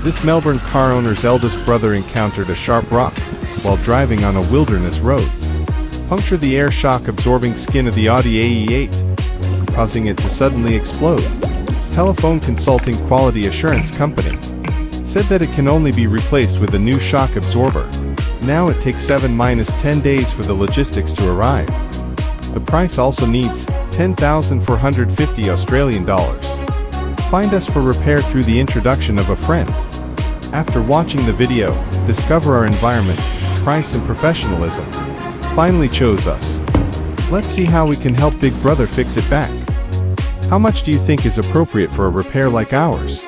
This Melbourne car owner's eldest brother encountered a sharp rock while driving on a wilderness road. Punctured the air shock absorbing skin of the Audi A8, causing it to suddenly explode. Telephone Consulting Quality Assurance Company said that it can only be replaced with a new shock absorber. Now it takes 7-10 days for the logistics to arrive. The price also needs 10,450 Australian dollars. Find us for repair through the introduction of a friend. After watching the video, discover our environment, price and professionalism finally chose us. Let's see how we can help Big Brother fix it back. How much do you think is appropriate for a repair like ours?